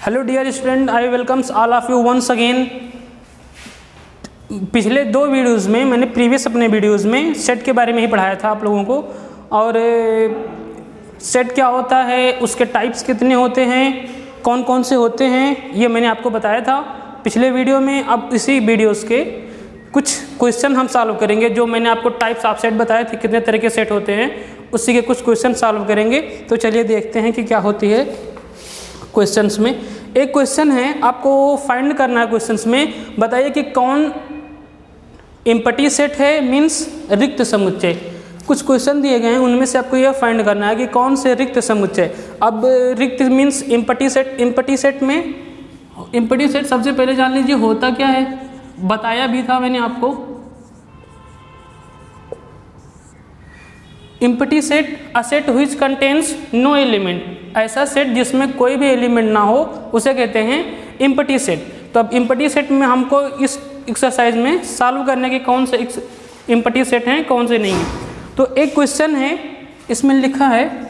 Hello dear student, I welcomes all of you once again. पिछले दो videos में मैंने प्रीवियस अपने वीडियोज़ में सेट के बारे में ही पढ़ाया था आप लोगों को, और सेट क्या होता है, उसके टाइप्स कितने होते हैं, कौन कौन से होते हैं, ये मैंने आपको बताया था पिछले वीडियो में। अब इसी वीडियोज़ के कुछ क्वेश्चन हम सॉल्व करेंगे। जो मैंने आपको टाइप्स ऑफ सेट बताए थे, कितने तरह के सेट होते हैं, उसी के कुछ क्वेश्चन सॉल्व करेंगे। तो चलिए देखते हैं कि क्या होती है क्वेश्चंस में। एक क्वेश्चन है, आपको फाइंड करना है क्वेश्चंस में। बताइए कि कौन एम्प्टी सेट है, मीन्स रिक्त समुच्चय। कुछ क्वेश्चन दिए गए हैं, उनमें से आपको यह फाइंड करना है कि कौन से रिक्त समुच्चय। अब रिक्त means empty set. Empty set में एम्प्टी सेट सबसे पहले जान लीजिए होता क्या है, बताया भी था मैंने आपको। Empty set a set which contains no element. ऐसा सेट जिसमें कोई भी एलिमेंट ना हो उसे कहते हैं एम्प्टी सेट। तो अब एम्प्टी सेट में हमको इस एक्सरसाइज में सॉल्व करने के कौन से एम्प्टी सेट हैं, कौन से नहीं हैं। तो एक क्वेश्चन है, इसमें लिखा है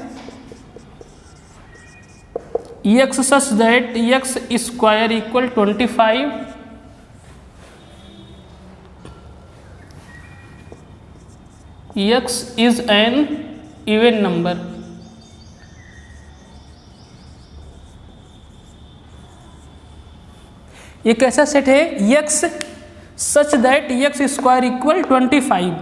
x such that x square equal 25 x is an even number। ये कैसा सेट है, x such that x square equal 25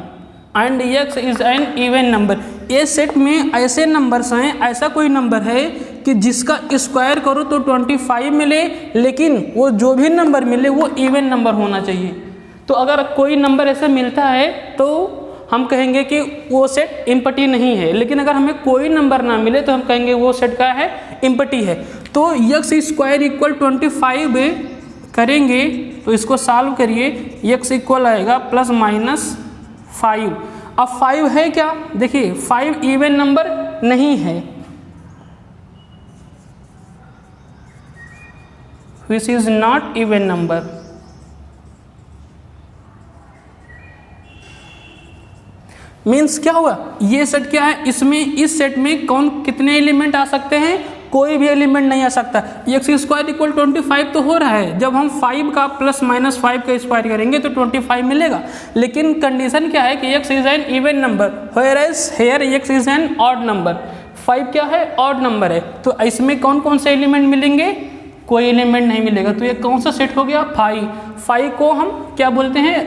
and x is an even number। ये सेट में ऐसे नंबर्स हैं, ऐसा कोई नंबर है कि जिसका स्क्वायर करो तो 25 मिले, लेकिन वो जो भी नंबर मिले वो इवन नंबर होना चाहिए। तो अगर कोई नंबर ऐसा मिलता है तो हम कहेंगे कि वो सेट एम्प्टी नहीं है। लेकिन अगर हमें कोई नंबर ना मिले तो हम कहेंगे वो सेट क्या है, एम्प्टी है। तो x स्क्वायर इक्वल 25 करेंगे तो इसको सॉल्व करिए, x इक्वल आएगा प्लस माइनस 5। अब 5 है क्या, देखिए 5 इवन नंबर नहीं है, which is not even number। Means क्या हुआ, ये सेट क्या है, इसमें इस सेट में कौन कितने एलिमेंट आ सकते हैं, कोई भी एलिमेंट नहीं आ सकता। एक्स स्क्वायर इक्वल 25 तो हो रहा है, जब हम 5 का प्लस माइनस 5 का स्क्वायर करेंगे तो 25 मिलेगा। लेकिन कंडीशन क्या है कि X is an even number, whereas here X is an odd number. 5 क्या है, ऑड नंबर है। तो इसमें कौन कौन से एलिमेंट मिलेंगे, कोई एलिमेंट नहीं मिलेगा। तो ये कौन सा सेट हो गया, 5 को हम क्या बोलते हैं,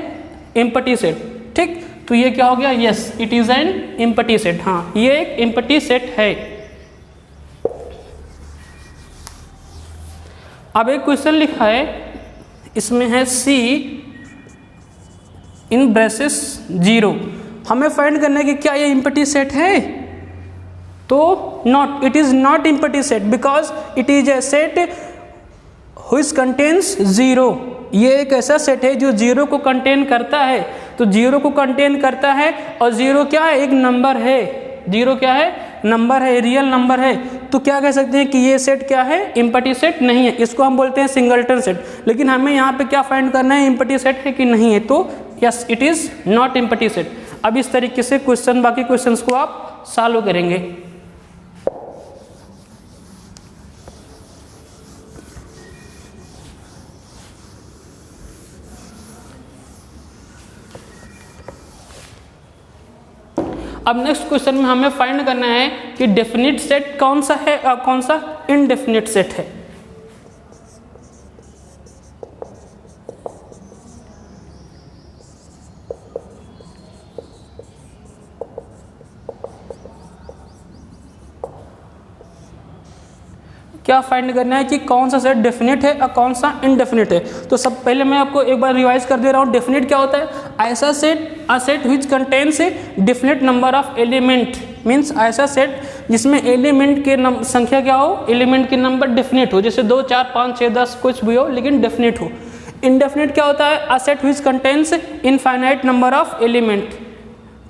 एम्प्टी सेट। ठीक, तो ये क्या हो गया, yes it is an empty set. हाँ, ये एक एम्प्टी सेट है। अब एक क्वेश्चन लिखा है, इसमें है C इन ब्रेसेस 0। हमें फाइंड करना है कि क्या ये एम्प्टी सेट है। तो not, it is not empty set because it is a set which contains 0। ये एक ऐसा सेट है जो 0 को कंटेन करता है। तो 0 को कंटेन करता है, और 0 क्या है, एक नंबर है। 0 क्या है, नंबर है, रियल नंबर है। तो क्या कह सकते हैं कि ये सेट क्या है, एम्प्टी सेट नहीं है। इसको हम बोलते हैं सिंगलटन सेट। लेकिन हमें यहाँ पे क्या फाइंड करना है, एम्प्टी सेट है कि नहीं है। तो yes it is not empty set. अब इस तरीके से क्वेश्चन, बाकी क्वेश्चंस को आप सॉल्व करेंगे। अब नेक्स्ट क्वेश्चन में हमें फाइंड करना है कि डेफिनिट सेट कौन सा है और कौन सा इनडेफिनिट सेट है। क्या फाइंड करना है कि कौन सा सेट डेफिनेट है और कौन सा इनडेफिनेट है। तो सब पहले मैं आपको एक बार रिवाइज कर दे रहा हूँ। डेफिनेट क्या होता है, ऐसा set, a set which contains a definite number of element. Means ऐसा सेट जिसमें एलिमेंट के संख्या क्या हो, एलिमेंट के नंबर डेफिनेट हो, जैसे 2 4 5 6 10 कुछ भी हो, लेकिन डेफिनेट हो। इनडेफिनेट क्या होता है, अ set which contains infinite number of element.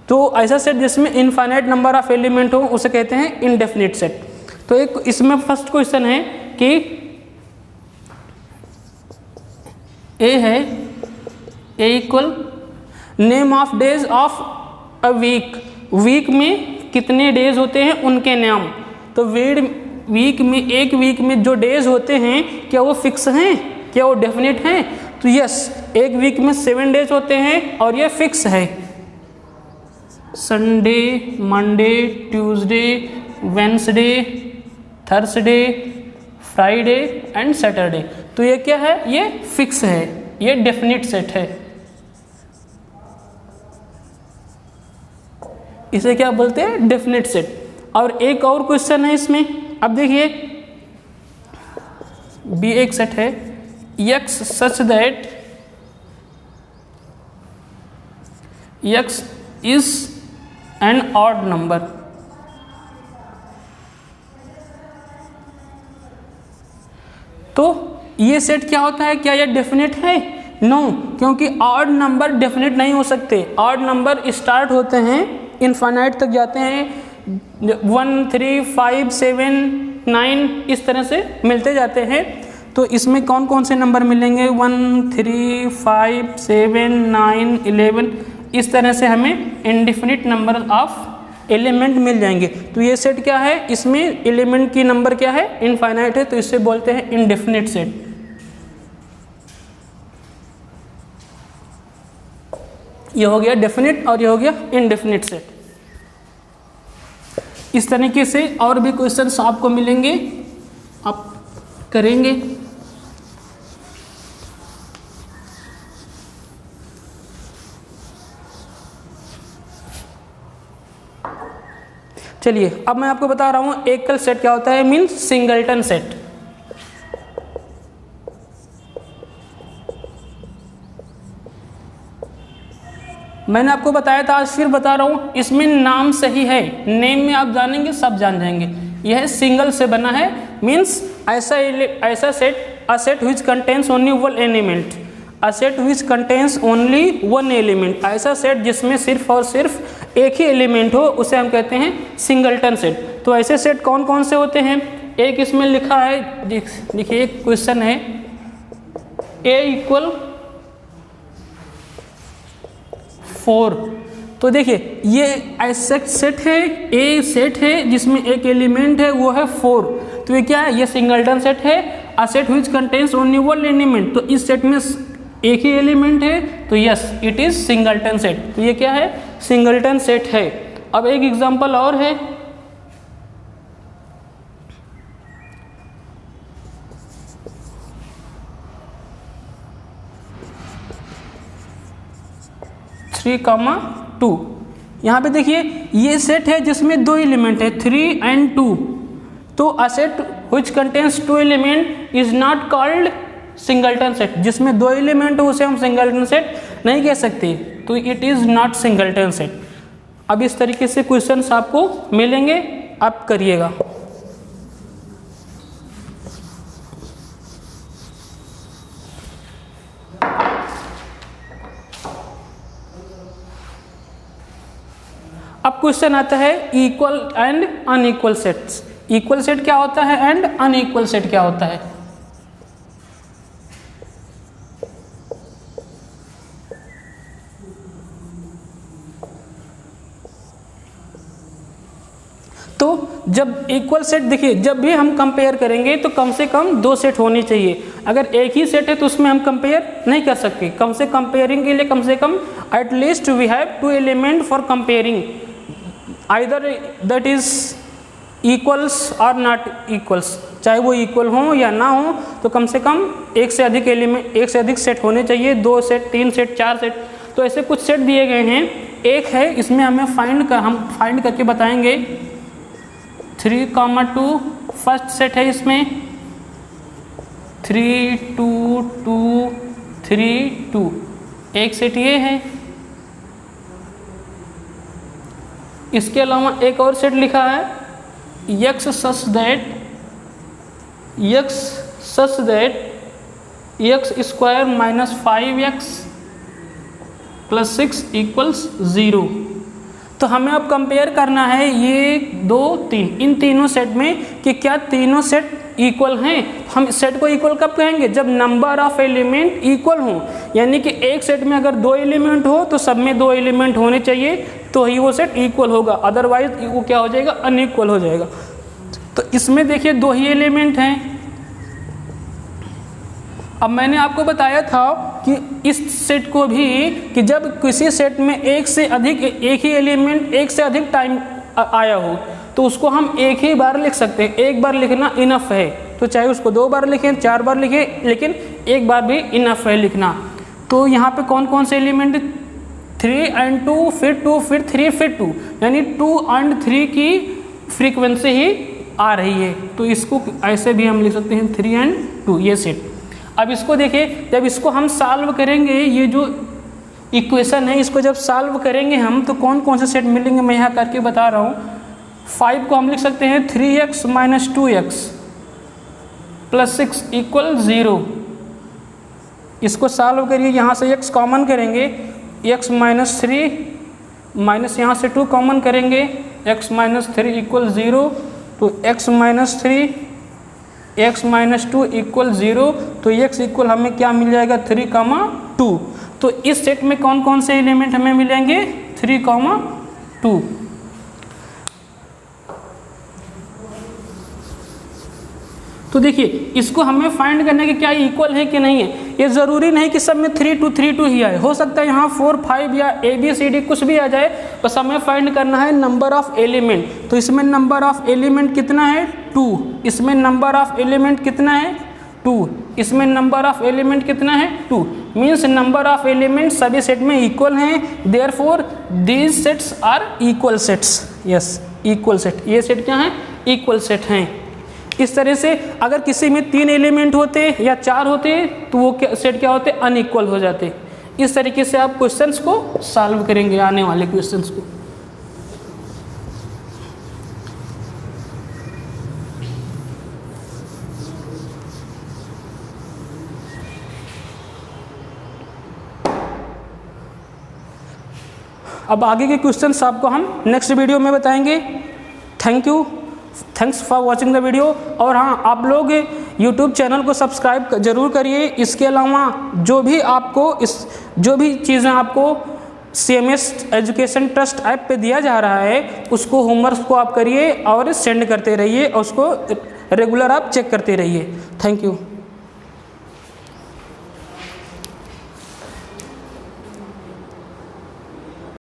तो ऐसा सेट जिसमें इनफाइनाइट नंबर ऑफ एलिमेंट हो उसे कहते हैं इनडेफिनेट सेट। तो एक इसमें फर्स्ट क्वेश्चन है कि ए है, A equal name of days of a week. Week में कितने डेज होते हैं उनके नाम। तो वीक में, एक वीक में जो डेज होते हैं क्या वो फिक्स हैं, क्या वो डेफिनेट हैं? तो यस, एक वीक में 7 डेज होते हैं और ये फिक्स है। Sunday, Monday, Tuesday, Wednesday, Thursday, Friday and Saturday. तो ये क्या है? ये फिक्स है, ये डेफिनेट सेट है। इसे क्या बोलते हैं? Definite set. और एक और क्वेश्चन है इसमें, अब देखिए, बी एक सेट है x such that x is an odd number. तो ये सेट क्या होता है? क्या ये डेफिनेट है? नो, क्योंकि ऑड नंबर डेफिनेट नहीं हो सकते। ऑड नंबर स्टार्ट होते हैं, इनफाइनाइट तक जाते हैं, 1, 3, 5, 7, 9 इस तरह से मिलते जाते हैं। तो इसमें कौन कौन से नंबर मिलेंगे? 1, 3, 5, 7, 9, 11 इस तरह से हमें इनडिफिनिट नंबर ऑफ एलिमेंट मिल जाएंगे। तो ये सेट क्या है? इसमें एलिमेंट की नंबर क्या है? इनफाइनाइट है, तो इससे बोलते हैं इनडेफिनिट सेट। ये हो गया डेफिनिट और ये हो गया इनडेफिनिट सेट। इस तरीके से और भी क्वेश्चंस आपको मिलेंगे, आप करेंगे। चलिए अब मैं आपको बता रहा हूं एकल सेट क्या होता है, मीन्स सिंगलटन सेट। मैंने आपको बताया था, आज फिर बता रहा हूं, इसमें नाम सही है, नेम में आप जानेंगे सब जान जाएंगे। यह सिंगल से बना है, मीन्स ऐसा set, a set which contains only one element, a set which contains only one element. ऐसा सेट जिसमें सिर्फ और सिर्फ एक ही एलिमेंट हो, उसे हम कहते हैं सिंगलटन सेट। तो ऐसे सेट कौन कौन से होते हैं? एक इसमें लिखा है, देखिए एक क्वेश्चन है, a इक्वल 4। तो देखिए ये ऐसा सेट है, ए सेट है जिसमें एक एलिमेंट है वो है 4। तो ये क्या है? ये सिंगलटन सेट है। अ set which contains only one element, तो इस सेट में एक ही एलिमेंट है, तो yes it is singleton set. तो ये क्या है? सिंगलटन सेट है। अब एक एग्जांपल और है, थ्री कामा 2। यहाँ पे देखिए ये सेट है जिसमें 2 एलिमेंट है, 3 and 2। तो अ set which contains 2 element is not called singleton set. जिसमें 2 एलिमेंट हो उसे हम सिंगलटन सेट नहीं कह सकते, तो it is not singleton set. अब इस तरीके से क्वेश्चंस आपको मिलेंगे, आप करिएगा। अब क्वेश्चन आता है equal and unequal sets. Equal set क्या होता है एंड अनइक्वल सेट क्या होता है? तो जब इक्वल सेट, देखिए जब भी हम कंपेयर करेंगे तो कम से कम 2 सेट होने चाहिए। अगर एक ही सेट है तो उसमें हम कंपेयर नहीं कर सकते। कम से कंपेयरिंग के लिए कम से कम at least we have 2 element for comparing, either that is equals और नॉट इक्वल्स। चाहे वो इक्वल हो या ना हो, तो कम से कम एक से अधिक एलिमेंट, एक से अधिक सेट होने चाहिए। 2 सेट, 3 सेट, 4 सेट। तो ऐसे कुछ सेट दिए गए हैं। एक है, इसमें हमें हम फाइंड करके बताएंगे। 3, 2 फर्स्ट सेट है, इसमें 3, 2, 2, 3, 2 एक सेट ये है। इसके अलावा एक और सेट लिखा है, x such that x square minus 5x plus 6 equals 0। तो हमें अब कंपेयर करना है ये 2, 3 इन तीनों सेट में कि क्या तीनों सेट इक्वल हैं। हम सेट को इक्वल कब कहेंगे? जब नंबर ऑफ एलिमेंट इक्वल हों, यानी कि एक सेट में अगर 2 एलिमेंट हो तो सब में 2 एलिमेंट होने चाहिए, तो ही वो सेट इक्वल होगा। अदरवाइज वो क्या हो जाएगा? अनइक्वल हो जाएगा। तो इसमें देखिए 2 ही एलिमेंट हैं। अब मैंने आपको बताया था कि इस सेट को भी कि जब किसी सेट में एक ही एलिमेंट एक से अधिक टाइम आया हो तो उसको हम एक ही बार लिख सकते हैं। एक बार लिखना इनफ है, तो चाहे उसको 2 बार लिखें 4 बार लिखें, लेकिन एक बार भी इनफ है लिखना। तो यहाँ पे कौन कौन से एलिमेंट 3 and 2 फिर 2 फिर 3 फिर 2, यानी 2 and 3 की फ्रीक्वेंसी ही आ रही है। तो इसको ऐसे भी हम लिख सकते हैं 3 and 2 ये सेट। अब इसको देखिए, जब इसको हम सॉल्व करेंगे, ये जो इक्वेशन है इसको जब सॉल्व करेंगे हम तो कौन कौन से सेट मिलेंगे मैं यहाँ करके बता रहा हूँ। 5 को हम लिख सकते हैं 3x - 2x + 6 = 0। इसको सॉल्व करिए, यहाँ से x कॉमन करेंगे, x - 3 माइनस यहाँ से 2 कॉमन करेंगे, x - 3 = 0। तो x - 3 x - 2 = 0। तो x इक्वल हमें क्या मिल जाएगा 3, 2। तो इस सेट में कौन कौन से एलिमेंट हमें मिलेंगे 3, 2। तो देखिए इसको हमें फाइंड करना है कि क्या इक्वल है कि नहीं है। ये ज़रूरी नहीं कि सब में 3, 2, 3, 2 ही आए, हो सकता है यहाँ 4, 5 या ABCD कुछ भी आ जाए, बस हमें फाइंड करना है नंबर ऑफ एलिमेंट। तो इसमें नंबर ऑफ एलिमेंट कितना है 2, इसमें नंबर ऑफ एलिमेंट कितना है 2, इसमें नंबर ऑफ एलिमेंट कितना है 2। मीन्स नंबर ऑफ एलिमेंट सभी सेट में इक्वल हैं, therefore these sets are equal sets. Yes, equal set, ये सेट क्या है इक्वल सेट हैं। इस तरह से अगर किसी में 3 एलिमेंट होते या 4 होते तो वो सेट क्या होते अनइक्वल हो जाते। इस तरीके से आप क्वेश्चंस को सॉल्व करेंगे, आने वाले क्वेश्चंस को। अब आगे के क्वेश्चंस आपको हम नेक्स्ट वीडियो में बताएंगे। Thanks for watching the video. और हाँ, आप लोग यूट्यूब चैनल को सब्सक्राइब ज़रूर करिए। इसके अलावा जो भी चीज़ें आपको CMS एजुकेशन ट्रस्ट ऐप पे दिया जा रहा है उसको होमवर्क को आप करिए और सेंड करते रहिए और उसको रेगुलर आप चेक करते रहिए। Thank you.